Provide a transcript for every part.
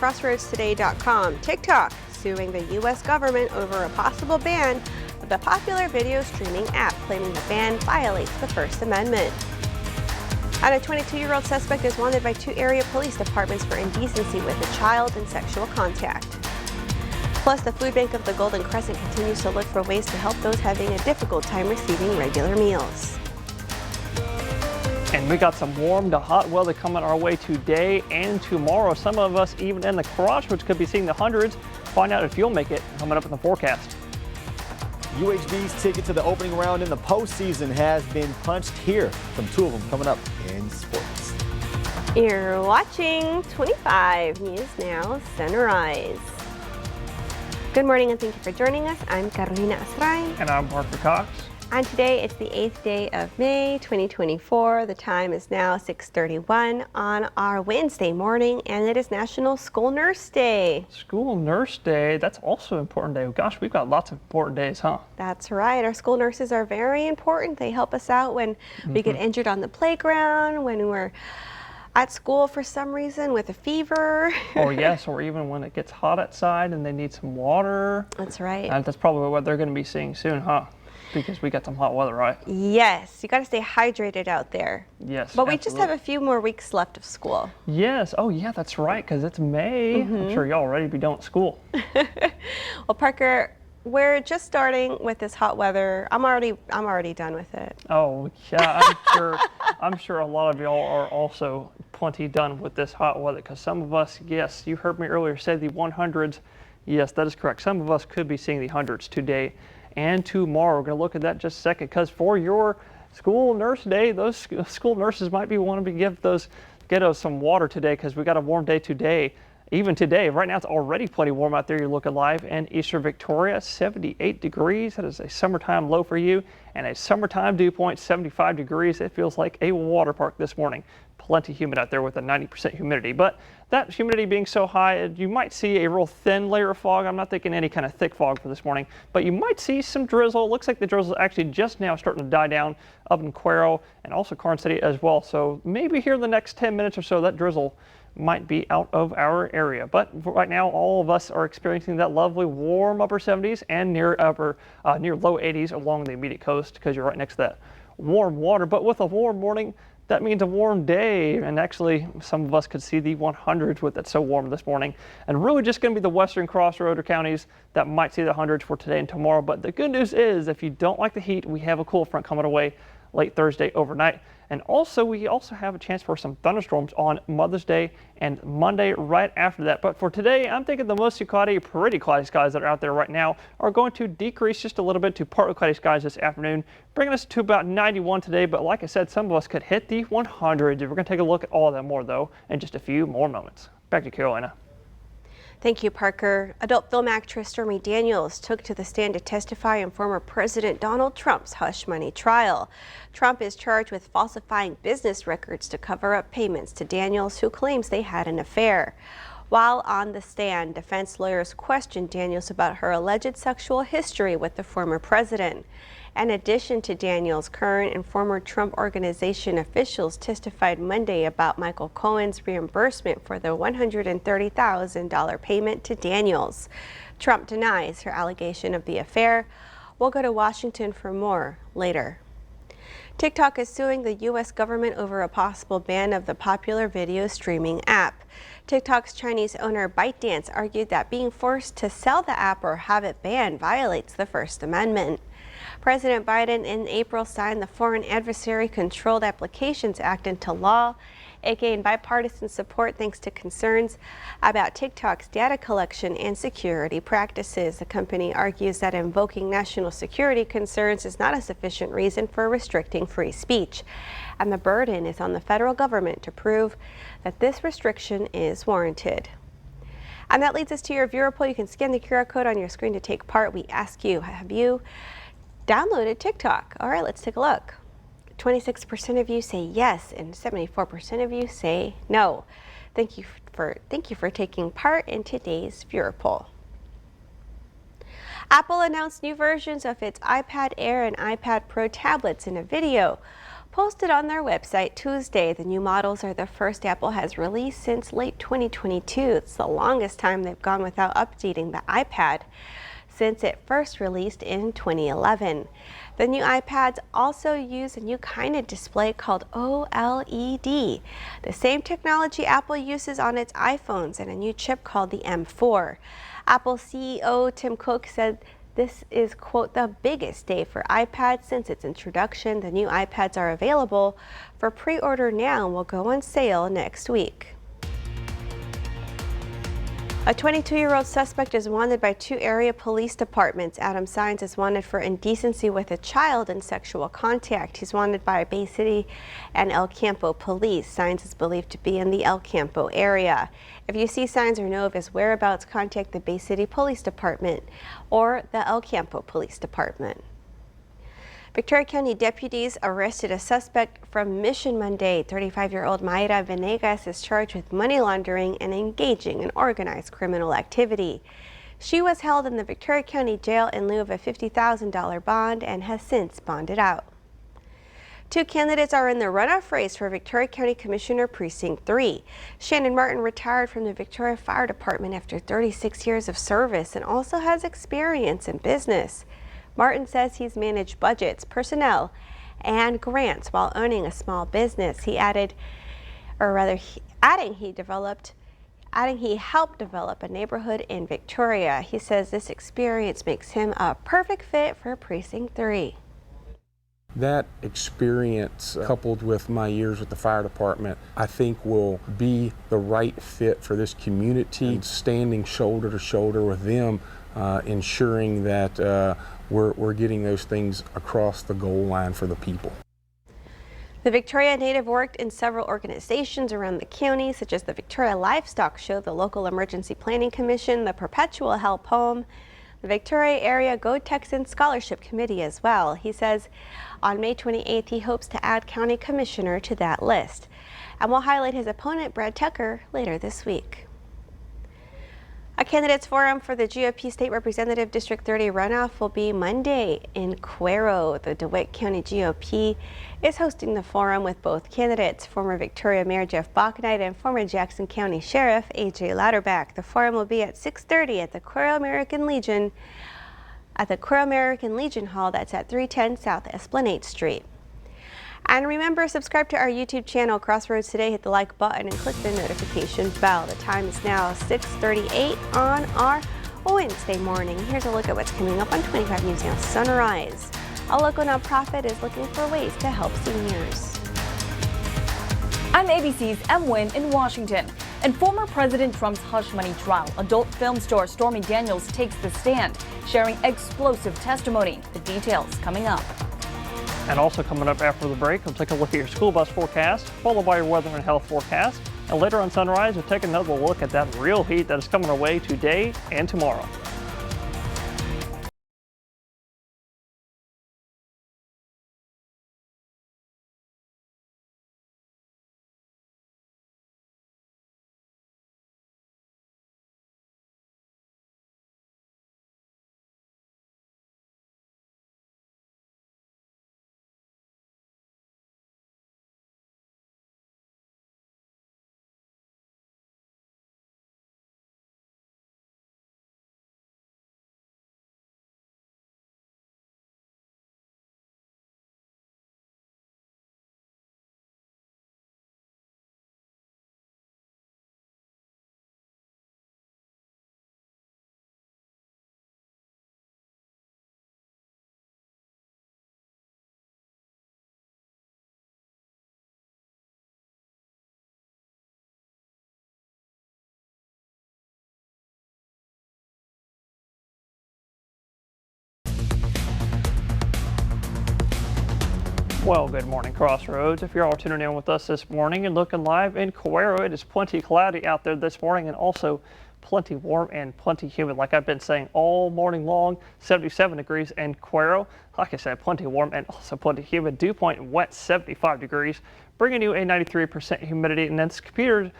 CrossroadsToday.com. TikTok suing the U.S. government over a possible ban of the popular video streaming app, claiming the ban violates the First Amendment. And a 22-year-old suspect is wanted by 2 area police departments for indecency with a child and sexual contact. Plus, the food bank of the Golden Crescent continues to look for ways to help those having a difficult time receiving regular meals. And we got some warm to hot weather coming our way today and tomorrow. Some of us even in the Crossroads could be seeing the hundreds. Find out if you'll make it coming up in the forecast. UHB's ticket to the opening round in the postseason has been punched here. Some 2 of them coming up in sports. You're watching 25 News Now Sunrise. Good morning and thank you for joining us. I'm Carolina Astray. And I'm Parker Cox. And today it's the 8th day of May 2024. The time is now 6:31 on our Wednesday morning, and it is National School Nurse Day. School Nurse Day, that's also an important day. Gosh, we've got lots of important days, huh? That's right. Our school nurses are very important. They help us out when we get injured on the playground, when we're at school for some reason with a fever. Oh yes, or even when it gets hot outside and they need some water. That's right. That's probably what they're going to be seeing soon, huh? Because we got some hot weather, right? Yes, you got to stay hydrated out there. Yes, but we just have a few more weeks left of school. Yes, oh yeah, that's right, because it's May. I'm sure y'all ready to be done with school. Well, Parker, we're just starting with this hot weather. I'm already done with it. Oh yeah, I'm sure a lot of y'all are also plenty done with this hot weather, because some of us, yes, you heard me earlier say the 100s. Yes, that is correct. Some of us could be seeing the hundreds today and tomorrow. We're going to look at that in just a second, because for your school nurse day, those school nurses might be wanting to give those kiddos some water today, because we got a warm day today. Even today, right now it's already plenty warm out there. You're looking live in Eastern Victoria, 78 degrees. That is a summertime low for you, and a summertime dew point, 75 degrees. It feels like a water park this morning. Plenty humid out there with a 90% humidity. But that humidity being so high, you might see a real thin layer of fog. I'm not thinking any kind of thick fog for this morning, but you might see some drizzle. It looks like the drizzle is actually just now starting to die down up in Cuero and also Karnes City as well. So maybe here in the next 10 minutes or so, that drizzle might be out of our area. But right now, all of us are experiencing that lovely warm upper 70s and near low 80s along the immediate coast, because you're right next to that warm water. But with a warm morning, that means a warm day, and actually some of us could see the 100s with it so warm this morning. And really just going to be the western Crossroads counties that might see the 100s for today and tomorrow. But the good news is, if you don't like the heat, we have a cool front coming away late Thursday overnight. And also, we also have a chance for some thunderstorms on Mother's Day and Monday right after that. But for today, I'm thinking the mostly cloudy, pretty cloudy skies that are out there right now are going to decrease just a little bit to partly cloudy skies this afternoon, bringing us to about 91 today. But like I said, some of us could hit the 100s. We're going to take a look at all of them more, though, in just a few more moments. Back to Carolina. Thank you, Parker. Adult film actress Stormy Daniels took to the stand to testify in former President Donald Trump's hush money trial. Trump is charged with falsifying business records to cover up payments to Daniels, who claims they had an affair. While on the stand, defense lawyers questioned Daniels about her alleged sexual history with the former president. In addition to Daniels, current and former Trump Organization officials testified Monday about Michael Cohen's reimbursement for the $130,000 payment to Daniels. Trump denies her allegation of the affair. We'll go to Washington for more later. TikTok is suing the U.S. government over a possible ban of the popular video streaming app. TikTok's Chinese owner ByteDance argued that being forced to sell the app or have it banned violates the First Amendment. President Biden in April signed the Foreign Adversary Controlled Applications Act into law. It gained bipartisan support thanks to concerns about TikTok's data collection and security practices. The company argues that invoking national security concerns is not a sufficient reason for restricting free speech, and the burden is on the federal government to prove that this restriction is warranted. And that leads us to your viewer poll. You can scan the QR code on your screen to take part. We ask you, have you downloaded TikTok? All right, let's take a look. 26% of you say yes, and 74% of you say no. Thank you for taking part in today's viewer poll. Apple announced new versions of its iPad Air and iPad Pro tablets in a video. Posted on their website Tuesday, the new models are the first Apple has released since late 2022. It's the longest time they've gone without updating the iPad since it first released in 2011. The new iPads also use a new kind of display called OLED, the same technology Apple uses on its iPhones, and a new chip called the M4. Apple CEO Tim Cook said this is, quote, the biggest day for iPads since its introduction. The new iPads are available for pre-order now and will go on sale next week. A 22-year-old suspect is wanted by 2 area police departments. Adam Sines is wanted for indecency with a child and sexual contact. He's wanted by Bay City and El Campo police. Sines is believed to be in the El Campo area. If you see Sines or know of his whereabouts, contact the Bay City Police Department or the El Campo Police Department. Victoria County deputies arrested a suspect from Mission Monday. 35-year-old Mayra Venegas is charged with money laundering and engaging in organized criminal activity. She was held in the Victoria County Jail in lieu of a $50,000 bond and has since bonded out. 2 candidates are in the runoff race for Victoria County Commissioner Precinct 3. Shannon Martin retired from the Victoria Fire Department after 36 years of service and also has experience in business. Martin says he's managed budgets, personnel, and grants while owning a small business. Adding he helped develop a neighborhood in Victoria. He says this experience makes him a perfect fit for Precinct 3. That experience, coupled with my years with the fire department, I think will be the right fit for this community, standing shoulder to shoulder with them, ensuring that we're getting those things across the goal line for the people. The Victoria native worked in several organizations around the county, such as the Victoria Livestock Show, the local Emergency Planning Commission, the Perpetual Help Home, the Victoria Area Go Texans Scholarship Committee as well. He says on May 28th he hopes to add county commissioner to that list. And we'll highlight his opponent, Brad Tucker, later this week. A candidates forum for the GOP State Representative District 30 runoff will be Monday in Cuero. The DeWitt County GOP is hosting the forum with both candidates, former Victoria Mayor Jeff Bouknight and former Jackson County Sheriff AJ Louderback. The forum will be at 6:30 at the Cuero American Legion Hall. That's at 310 South Esplanade Street. And remember, subscribe to our YouTube channel, Crossroads Today. Hit the like button and click the notification bell. The time is now 6:38 on our Wednesday morning. Here's a look at what's coming up on 25 News Now Sunrise. A local nonprofit is looking for ways to help seniors. I'm ABC's Em Nguyen in Washington. In former President Trump's hush money trial, adult film star Stormy Daniels takes the stand, sharing explosive testimony. The details coming up. And also coming up after the break, we'll take a look at your school bus forecast, followed by your weather and health forecast. And later on Sunrise, we'll take another look at that real heat that is coming our way today and tomorrow. Well, good morning, Crossroads. If you're all tuning in with us this morning and looking live in Cuero, it is plenty cloudy out there this morning and also plenty warm and plenty humid. Like I've been saying all morning long, 77 degrees in Cuero. Like I said, plenty warm and also plenty humid. Dew point wet 75 degrees, bringing you a 93% humidity. And this computer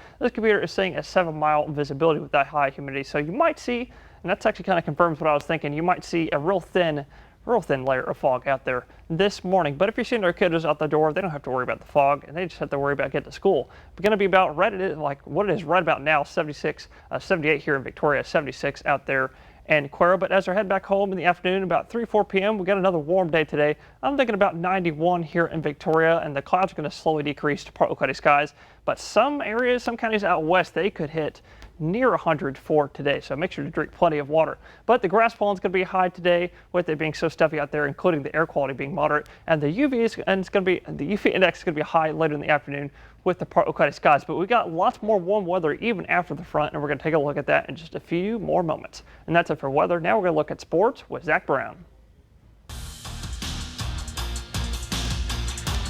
is saying a 7-mile visibility with that high humidity. So you might see, and that's actually kind of confirms what I was thinking, you might see a real thin real thin layer of fog out there this morning. But if you're seeing our kiddos out the door, they don't have to worry about the fog, and they just have to worry about getting to school. We're going to be about like what it is right about now, 76, 78 here in Victoria, 76 out there in Cuero. But as we're heading back home in the afternoon, about 3-4 p.m., we got another warm day today. I'm thinking about 91 here in Victoria, and the clouds are going to slowly decrease to partly cloudy skies. But some areas, some counties out west, they could hit near 100 for today, so make sure to drink plenty of water. But the grass pollen is going to be high today, with it being so stuffy out there, including the air quality being moderate, and the UV index is going to be high later in the afternoon with the partly cloudy skies. But we got lots more warm weather even after the front, and we're going to take a look at that in just a few more moments. And that's it for weather. Now we're going to look at sports with Zach Brown.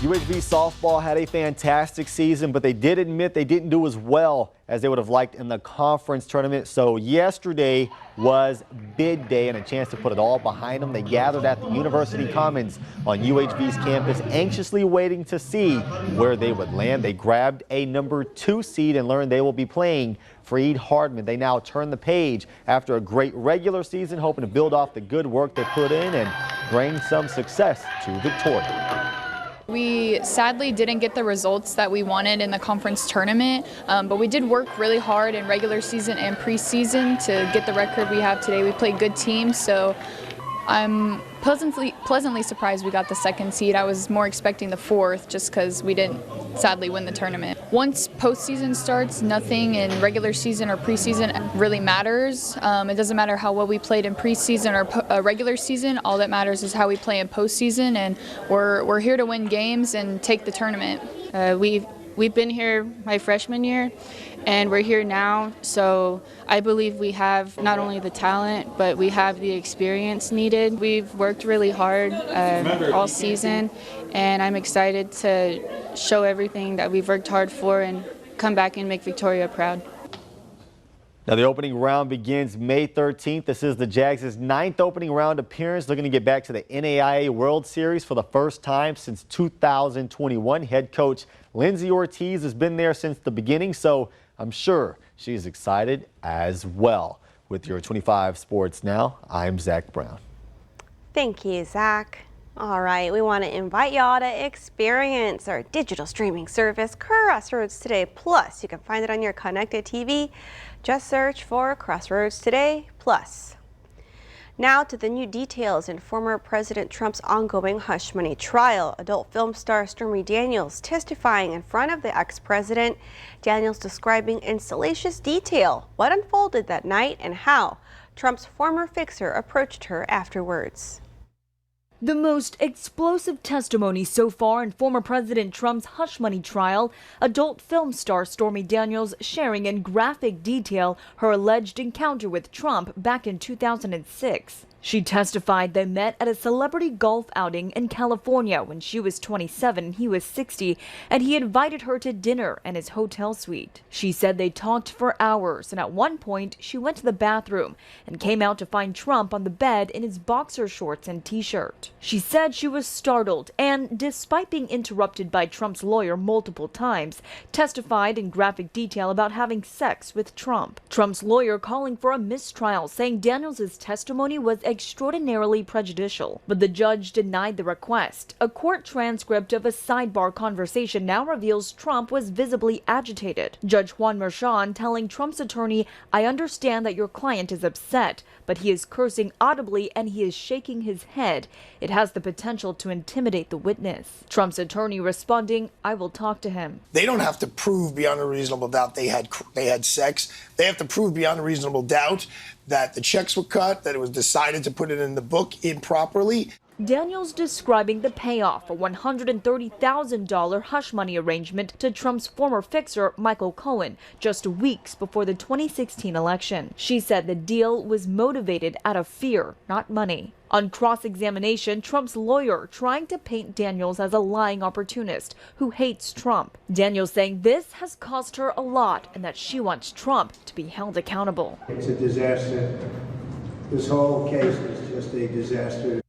UHB softball had a fantastic season, but they did admit they didn't do as well as they would have liked in the conference tournament. So yesterday was bid day and a chance to put it all behind them. They gathered at the University Commons on UHB's campus, anxiously waiting to see where they would land. They grabbed a number 2 seed and learned they will be playing Freed Hardman. They now turn the page after a great regular season, hoping to build off the good work they put in and bring some success to Victoria. We sadly didn't get the results that we wanted in the conference tournament, but we did work really hard in regular season and preseason to get the record we have today. We played good teams, so I'm pleasantly surprised we got the 2nd seed. I was more expecting the 4th just because we didn't sadly win the tournament. Once postseason starts, nothing in regular season or preseason really matters. It doesn't matter how well we played in preseason or regular season. All that matters is how we play in postseason, and we're here to win games and take the tournament. We've been here my freshman year, and we're here now, so I believe we have not only the talent, but we have the experience needed. We've worked really hard all season, and I'm excited to show everything that we've worked hard for and come back and make Victoria proud. Now the opening round begins May 13th. This is the Jags' 9th opening round appearance, looking to get back to the NAIA World Series for the first time since 2021. Head coach Lindsay Ortiz has been there since the beginning, so I'm sure she's excited as well. With your 25 Sports Now, I'm Zach Brown. Thank you, Zach. All right, we want to invite y'all to experience our digital streaming service, Crossroads Today Plus. You can find it on your connected TV. Just search for Crossroads Today Plus. Now to the new details in former President Trump's ongoing hush money trial. Adult film star Stormy Daniels testifying in front of the ex-president. Daniels describing in salacious detail what unfolded that night and how Trump's former fixer approached her afterwards. The most explosive testimony so far in former President Trump's hush money trial, adult film star Stormy Daniels sharing in graphic detail her alleged encounter with Trump back in 2006. She testified they met at a celebrity golf outing in California when she was 27 and he was 60, and he invited her to dinner in his hotel suite. She said they talked for hours, and at one point she went to the bathroom and came out to find Trump on the bed in his boxer shorts and t-shirt. She said she was startled and, despite being interrupted by Trump's lawyer multiple times, testified in graphic detail about having sex with Trump. Trump's lawyer calling for a mistrial, saying Daniels' testimony was extraordinarily prejudicial, but the judge denied the request. A court transcript of a sidebar conversation now reveals Trump was visibly agitated. Judge Juan Merchan telling Trump's attorney, "I understand that your client is upset, but he is cursing audibly and he is shaking his head. It has the potential to intimidate the witness." Trump's attorney responding, "I will talk to him." They don't have to prove beyond a reasonable doubt they had sex. They have to prove beyond a reasonable doubt that the checks were cut, that it was decided to put it in the book improperly. Daniels describing the payoff, a $130,000 hush money arrangement to Trump's former fixer, Michael Cohen, just weeks before the 2016 election. She said the deal was motivated out of fear, not money. On cross-examination, Trump's lawyer trying to paint Daniels as a lying opportunist who hates Trump. Daniels saying this has cost her a lot and that she wants Trump to be held accountable. It's a disaster. This whole case is just a disaster.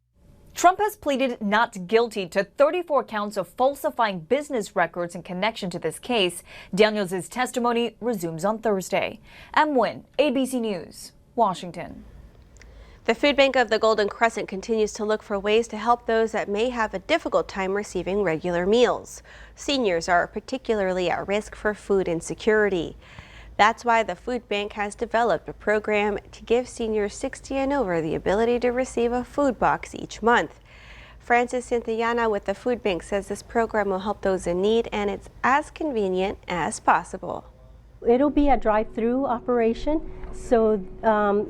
Trump has pleaded not guilty to 34 counts of falsifying business records in connection to this case. Daniels' testimony resumes on Thursday. M. Nguyen, ABC News, Washington. The Food Bank of the Golden Crescent continues to look for ways to help those that may have a difficult time receiving regular meals. Seniors are particularly at risk for food insecurity. That's why the Food Bank has developed a program to give seniors 60 and over the ability to receive a food box each month. Francis Santillana with the Food Bank says this program will help those in need, and it's as convenient as possible. It'll be a drive-through operation, so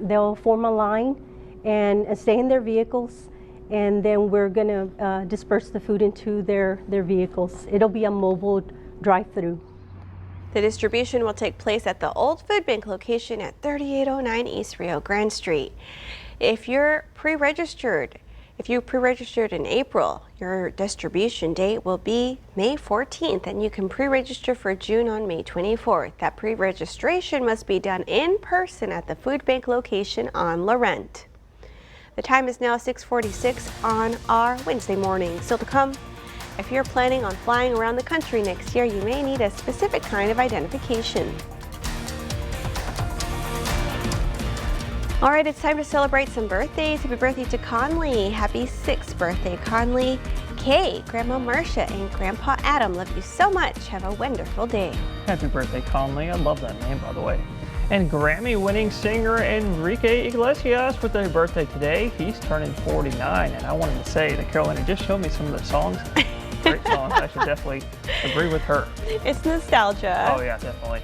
they'll form a line and stay in their vehicles, and then we're going to disperse the food into their vehicles. It'll be a mobile drive-through. The distribution will take place at the old Food Bank location at 3809 East Rio Grande Street. If you pre-registered in April, your distribution date will be May 14th, and you can pre-register for June on May 24th. That pre-registration must be done in person at the Food Bank location on Laurent. The time is now 6:46 on our Wednesday morning. Still to come, if you're planning on flying around the country next year, you may need a specific kind of identification. All right, it's time to celebrate some birthdays. Happy birthday to Conley. Happy 6th birthday, Conley. Kay, Grandma Marcia, and Grandpa Adam love you so much. Have a wonderful day. Happy birthday, Conley. I love that name, by the way. And Grammy-winning singer Enrique Iglesias with a birthday today. He's turning 49, and I wanted to say that Carolina just showed me some of the songs. Great songs. I should definitely agree with her. It's nostalgia. Oh yeah, definitely.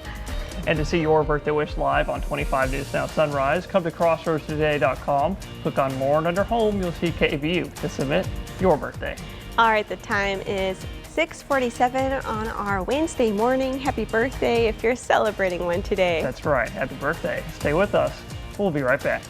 And to see your birthday wish live on 25 News Now Sunrise, come to crossroadstoday.com, click on More, and under Home, you'll see KVU to submit your birthday. All right, the time is 6:47 on our Wednesday morning. Happy birthday if you're celebrating one today. That's right. Happy birthday. Stay with us. We'll be right back.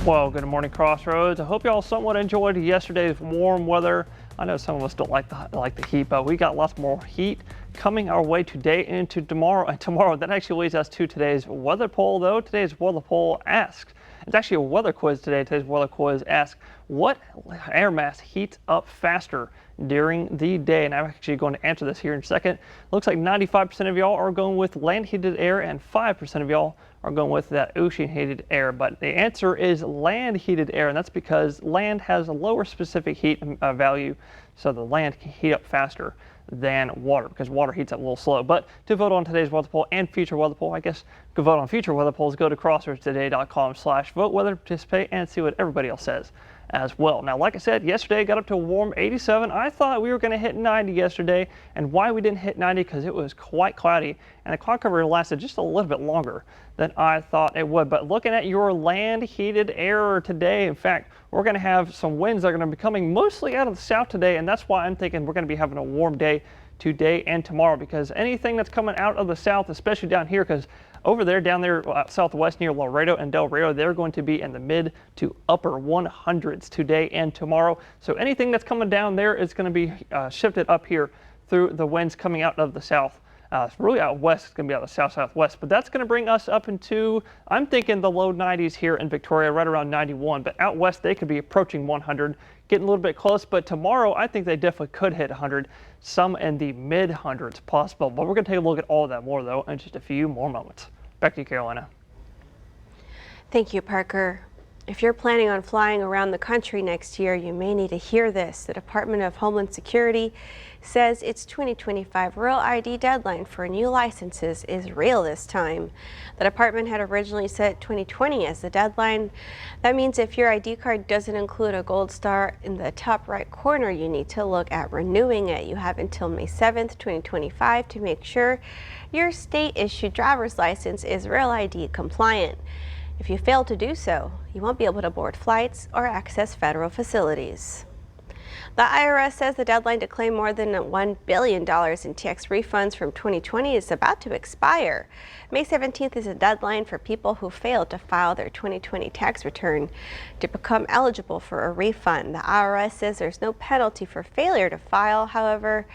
Well, good morning, Crossroads. I hope y'all somewhat enjoyed yesterday's warm weather. I know some of us don't like the heat, but we got lots more heat coming our way today into tomorrow. And tomorrow, that actually leads us to today's weather poll, though. Today's weather poll asks, it's actually a weather quiz today. Today's weather quiz asks, what air mass heats up faster during the day? And I'm actually going to answer this here in a second. Looks like 95% of y'all are going with land heated air and 5% of y'all are going with that ocean heated air. But the answer is land heated air, and that's because land has a lower specific heat value, so the land can heat up faster than water because water heats up a little slow. But to vote on today's weather poll and future weather poll, I guess you can vote on future weather polls. Go to crossroadstoday.com/vote whether to participate and see what everybody else says as well. Now, like I said, yesterday got up to a warm 87. I thought we were going to hit 90 yesterday, and why we didn't hit 90 because it was quite cloudy and the cloud cover lasted just a little bit longer than I thought it would. But looking at your land heated air today, in fact, we're going to have some winds that are going to be coming mostly out of the south today, and that's why I'm thinking we're going to be having a warm day today and tomorrow, because anything that's coming out of the south, especially down here, because over there, down there southwest near Laredo and Del Rio, they're going to be in the mid to upper 100s today and tomorrow. So anything that's coming down there is going to be shifted up here through the winds coming out of the south. Really out west, it's going to be out of the south-southwest, but that's going to bring us up into, I'm thinking, the low 90s here in Victoria, right around 91. But out west, they could be approaching 100, getting a little bit close. But tomorrow, I think they definitely could hit 100, some in the mid hundreds possible. But we're going to take a look at all of that more, though, in just a few more moments. Back to you, Carolina. Thank you, Parker. If you're planning on flying around the country next year, you may need to hear this. The Department of Homeland Security says its 2025 Real ID deadline for new licenses is real this time. The department had originally set 2020 as the deadline. That means if your ID card doesn't include a gold star in the top right corner, you need to look at renewing it. You have until May 7th, 2025 to make sure your state-issued driver's license is Real ID compliant. If you fail to do so, you won't be able to board flights or access federal facilities. The IRS says the deadline to claim more than $1 billion in tax refunds from 2020 is about to expire. May 17th is a deadline for people who failed to file their 2020 tax return to become eligible for a refund. The IRS says there's no penalty for failure to file. However,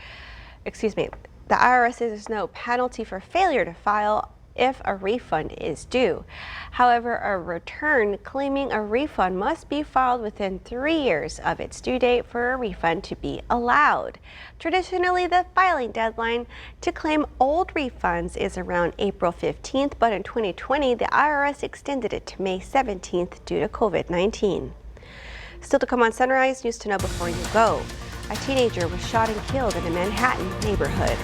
the IRS says there's no penalty for failure to file if a refund is due. However, a return claiming a refund must be filed within 3 years of its due date for a refund to be allowed. Traditionally, the filing deadline to claim old refunds is around April 15th, but in 2020, the IRS extended it to May 17th due to COVID-19. Still to come on Sunrise, news to know before you go. A teenager was shot and killed in a Manhattan neighborhood.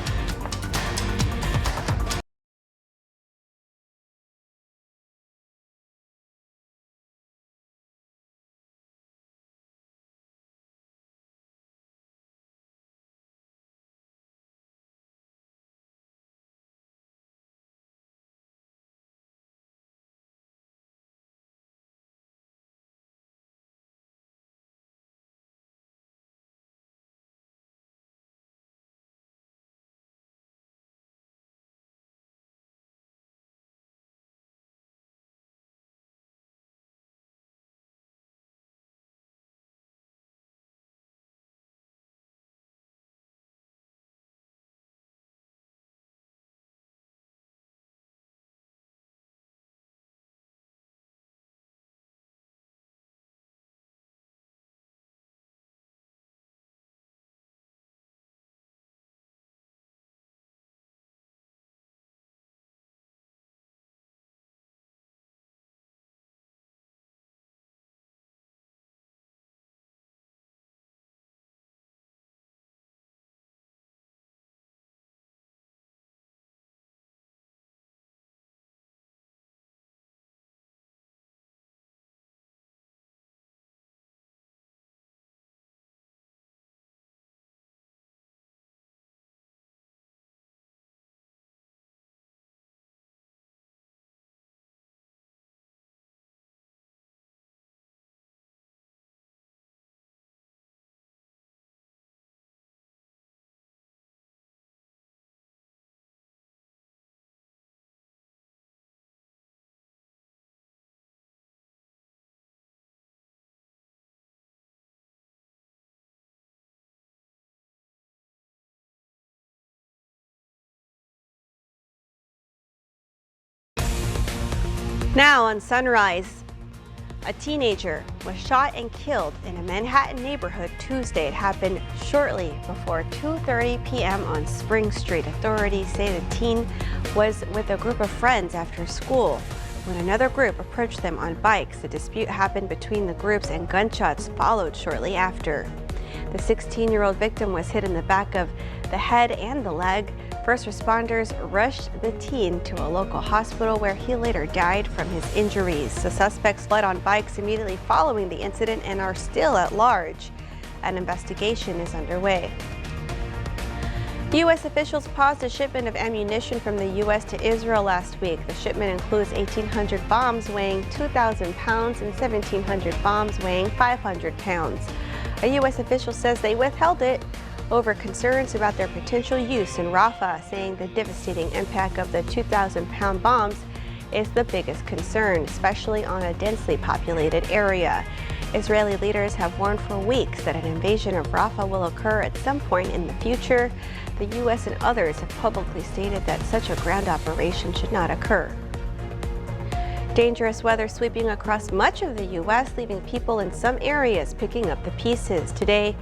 Now on Sunrise, a teenager was shot and killed in a Manhattan neighborhood Tuesday. It happened shortly before 2:30 p.m. on Spring Street. Authorities say the teen was with a group of friends after school when another group approached them on bikes. The dispute happened between the groups and gunshots followed shortly after. The 16-year-old victim was hit in the back of the head and the leg. First responders rushed the teen to a local hospital where he later died from his injuries. The suspects fled on bikes immediately following the incident and are still at large. An investigation is underway. U.S. officials paused a shipment of ammunition from the U.S. to Israel last week. The shipment includes 1,800 bombs weighing 2,000 pounds and 1,700 bombs weighing 500 pounds. A U.S. official says they withheld it over concerns about their potential use in Rafah, saying the devastating impact of the 2,000-pound bombs is the biggest concern, especially on a densely populated area. Israeli leaders have warned for weeks that an invasion of Rafah will occur at some point in the future. The U.S. and others have publicly stated that such a ground operation should not occur. Dangerous weather sweeping across much of the U.S., leaving people in some areas picking up the pieces. Today,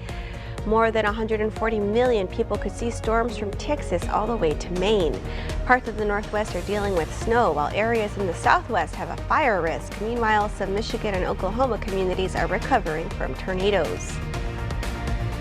more than 140 million people could see storms from Texas all the way to Maine. Parts of the Northwest are dealing with snow, while areas in the Southwest have a fire risk. Meanwhile, some Michigan and Oklahoma communities are recovering from tornadoes.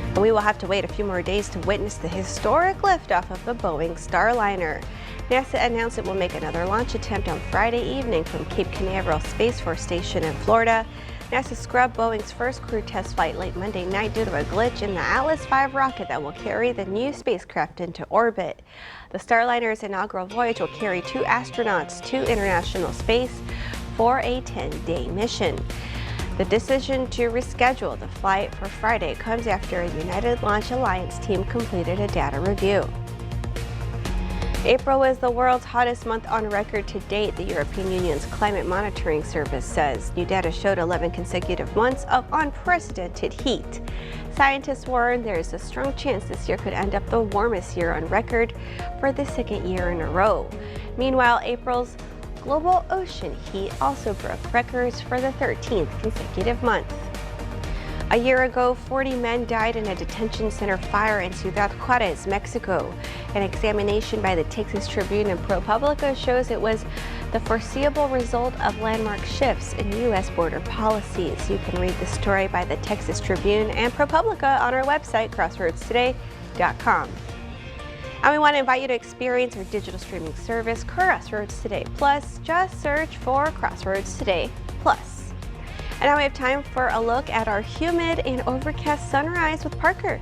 And we will have to wait a few more days to witness the historic liftoff of the Boeing Starliner. NASA announced it will make another launch attempt on Friday evening from Cape Canaveral Space Force Station in Florida. NASA scrubbed Boeing's first crew test flight late Monday night due to a glitch in the Atlas V rocket that will carry the new spacecraft into orbit. The Starliner's inaugural voyage will carry 2 astronauts to international space for a 10-day mission. The decision to reschedule the flight for Friday comes after a United Launch Alliance team completed a data review. April was the world's hottest month on record to date, the European Union's climate monitoring service says. New data showed 11 consecutive months of unprecedented heat. Scientists warn there is a strong chance this year could end up the warmest year on record for the second year in a row. Meanwhile, April's global ocean heat also broke records for the 13th consecutive month. A year ago, 40 men died in a detention center fire in Ciudad Juarez, Mexico. An examination by the Texas Tribune and ProPublica shows it was the foreseeable result of landmark shifts in U.S. border policies. You can read the story by the Texas Tribune and ProPublica on our website, crossroadstoday.com. And we want to invite you to experience our digital streaming service, Crossroads Today Plus. Just search for Crossroads Today Plus. And now we have time for a look at our humid and overcast sunrise with Parker.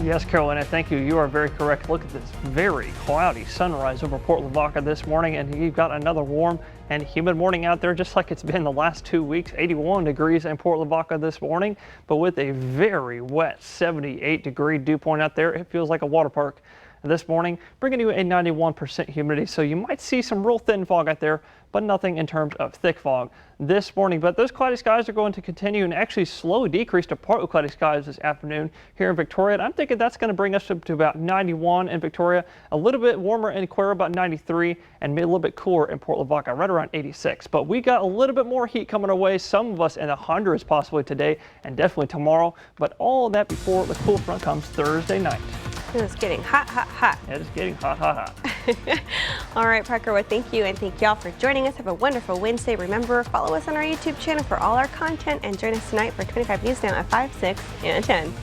Yes, Carolina, thank you. You are very correct. Look at this very cloudy sunrise over Port Lavaca this morning, and you've got another warm and humid morning out there, just like it's been the last 2 weeks. 81 degrees in Port Lavaca this morning, but with a very wet 78-degree dew point out there. It feels like a water park this morning, bringing you a 91% humidity. So you might see some real thin fog out there, but nothing in terms of thick fog this morning. But those cloudy skies are going to continue and actually slowly decrease to partly cloudy skies this afternoon here in Victoria. And I'm thinking that's going to bring us up to about 91 in Victoria, a little bit warmer in Aquara, about 93, and maybe a little bit cooler in Port Lavaca, right around 86. But we got a little bit more heat coming our way, some of us in the hundreds possibly today and definitely tomorrow. But all of that before the cool front comes Thursday night. It's getting hot, hot, hot. It is getting hot, hot, hot. All right, Parker, well, thank you, and thank y'all for joining us. Have a wonderful Wednesday. Remember, follow us on our YouTube channel for all our content, and join us tonight for 25 News Now at 5, 6, and 10.